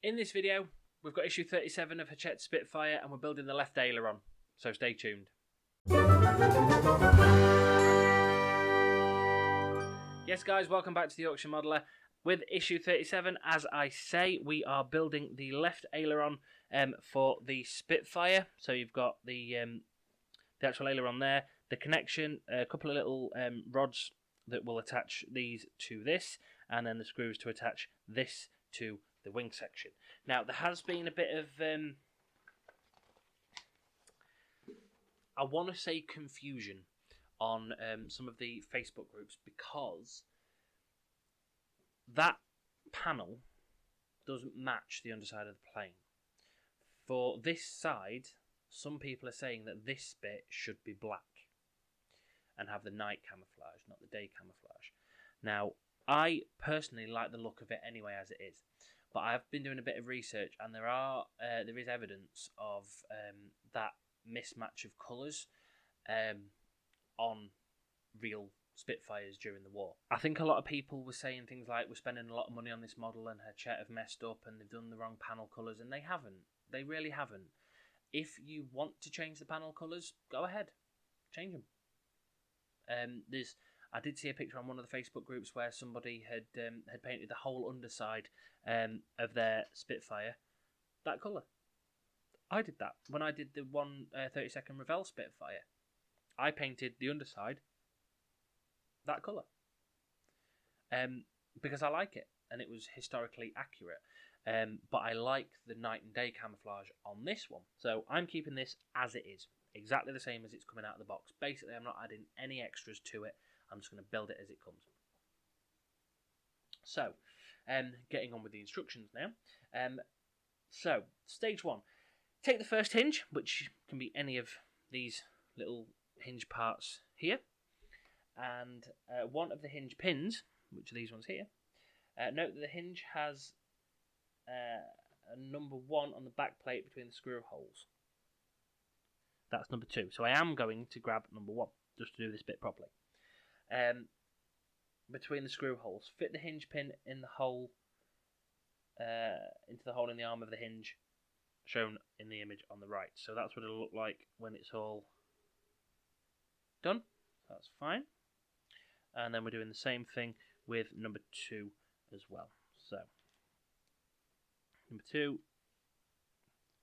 In this video, we've got issue 37 of Hachette Spitfire and we're building the left aileron, so stay tuned. Yes guys, welcome back to the Yorkshire Modeller. With issue 37, as I say, we are building the left aileron for the Spitfire. So you've got the actual aileron there, the connection, a couple of little rods that will attach these to this, and then the screws to attach this to the wing section. Now, there has been a bit of, I want to say confusion on some of the Facebook groups, because that panel doesn't match the underside of the plane. For this side, some people are saying that this bit should be black and have the night camouflage, not the day camouflage. Now, I personally like the look of it anyway as it is, but I've been doing a bit of research, and there is evidence of that mismatch of colours on real Spitfires during the war. I think a lot of people were saying things like, we're spending a lot of money on this model and Hachette have messed up and they've done the wrong panel colours, and they haven't. They really haven't. If you want to change the panel colours, go ahead, change them. I did see a picture on one of the Facebook groups where somebody had painted the whole underside of their Spitfire that colour. I did that when I did the 1/32 Revell Spitfire. I painted the underside that colour because I like it and it was historically accurate. But I like the night and day camouflage on this one, so I'm keeping this as it is, exactly the same as it's coming out of the box. Basically, I'm not adding any extras to it. I'm just going to build it as it comes. So, getting on with the instructions now. So, stage one. Take the first hinge, which can be any of these little hinge parts here, and one of the hinge pins, which are these ones here. Note that the hinge has a number 1 on the back plate between the screw holes. That's number 2. So I am going to grab number 1 just to do this bit properly. Between the screw holes, fit the hinge pin in the hole, into the hole in the arm of the hinge, shown in the image on the right. So that's what it'll look like when it's all done. That's fine. And then we're doing the same thing with number 2 as well. So number 2,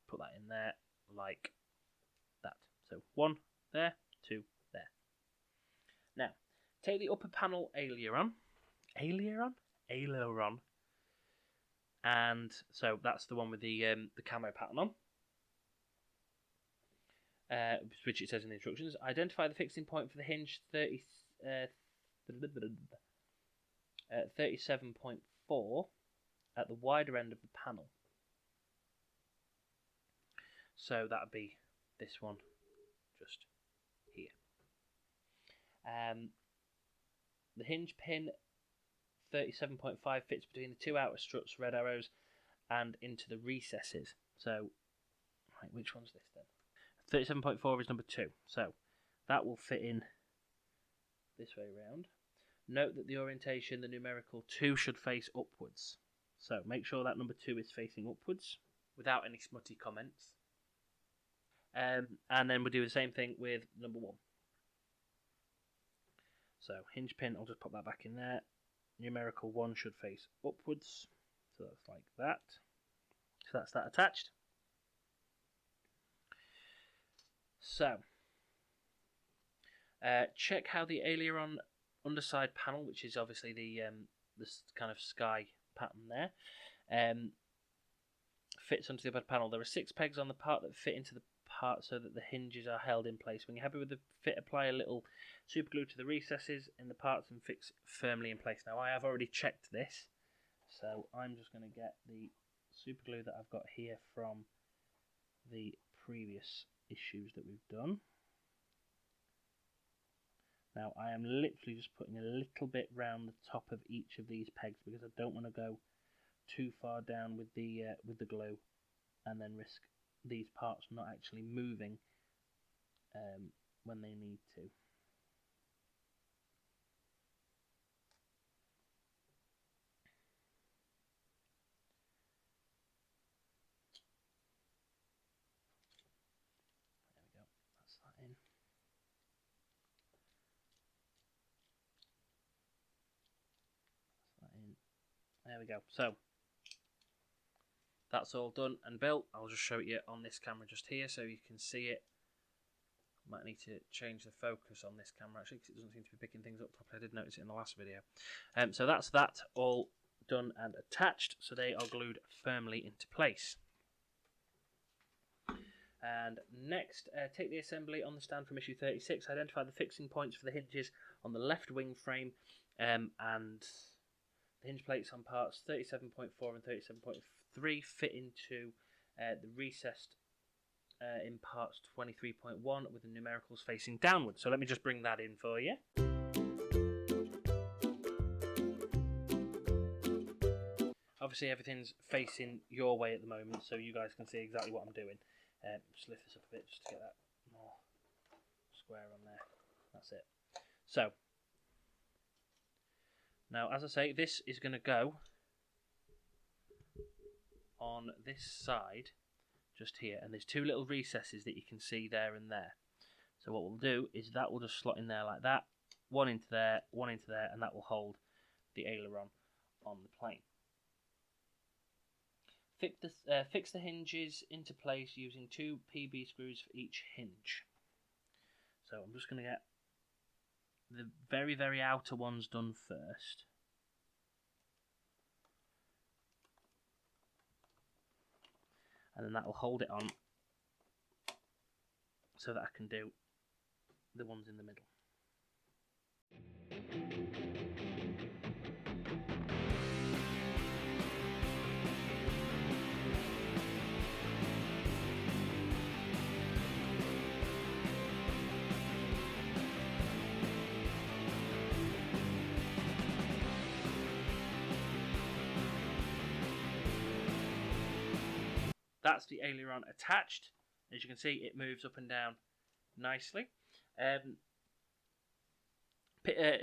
put that in there like that. So 1 there, 2 there. Now, take the upper panel aileron, and so that's the one with the camo pattern on, which it says in the instructions. Identify the fixing point for the hinge 37.4 at the wider end of the panel. So that would be this one just here. The hinge pin 37.5 fits between the 2 outer struts, red arrows, and into the recesses. So, right, which one's this then? 37.4 is number 2. So that will fit in this way round. Note that the orientation, the numerical 2, should face upwards. So make sure that number 2 is facing upwards without any smutty comments. And then we'll do the same thing with number 1. So hinge pin, I'll just pop that back in there. Numerical 1 should face upwards. So that's like that. So that's that attached. So check how the aileron underside panel, which is obviously the this kind of sky pattern there, fits onto the upper panel. There are 6 pegs on the part that fit into the part so that the hinges are held in place. When you're happy with the fit, apply a little super glue to the recesses in the parts and fix firmly in place. Now, I have already checked this, so I'm just going to get the super glue that I've got here from the previous issues that we've done. Now, I am literally just putting a little bit round the top of each of these pegs because I don't want to go too far down with the glue and then risk these parts not actually moving when they need to. There we go. So that's all done and built. I'll just show it you on this camera just here so you can see it. Might need to change the focus on this camera actually because it doesn't seem to be picking things up properly. I did notice it in the last video. So that's that all done and attached. So they are glued firmly into place. And next, take the assembly on the stand from issue 36. Identify the fixing points for the hinges on the left wing frame and the hinge plates on parts 37.4 and 37.3 fit into the recessed in parts 23.1 with the numericals facing downwards. So let me just bring that in for you. Obviously everything's facing your way at the moment so you guys can see exactly what I'm doing. Just lift this up a bit just to get that more square on there. That's it. So now, as I say, this is going to go on this side just here, and there's two little recesses that you can see there and there. So what we'll do is that will just slot in there like that, one into there, and that will hold the aileron on the plane. Fix the hinges into place using 2 PB screws for each hinge. So I'm just going to get the very, very outer ones done first. And then that will hold it on so that I can do the ones in the middle. That's the aileron attached. As you can see, it moves up and down nicely.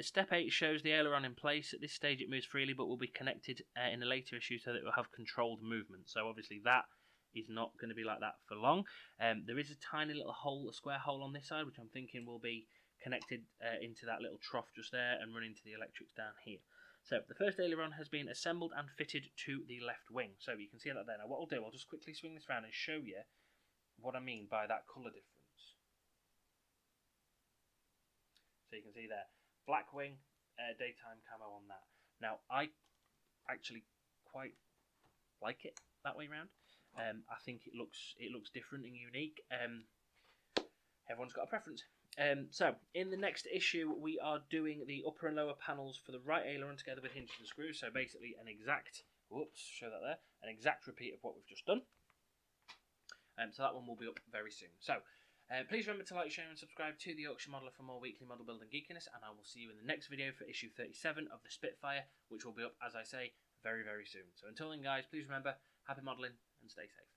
Step 8 shows the aileron in place. At this stage it moves freely but will be connected in a later issue so that it will have controlled movement. So obviously that is not going to be like that for long. There is a tiny little hole, a square hole on this side, which I'm thinking will be connected into that little trough just there and run into the electrics down here. So the first aileron has been assembled and fitted to the left wing. So you can see that there. Now what I'll do, I'll just quickly swing this around and show you what I mean by that colour difference. So you can see there, black wing, daytime camo on that. Now I actually quite like it that way round. I think it looks different and unique. Everyone's got a preference. So, in the next issue, we are doing the upper and lower panels for the right aileron together with hinges and screws. So basically an exact, show that there, an exact repeat of what we've just done. So that one will be up very soon. So, please remember to like, share and subscribe to The Yorkshire Modeller for more weekly model building geekiness. And I will see you in the next video for issue 37 of the Spitfire, which will be up, as I say, very, very soon. So until then, guys, please remember, happy modelling and stay safe.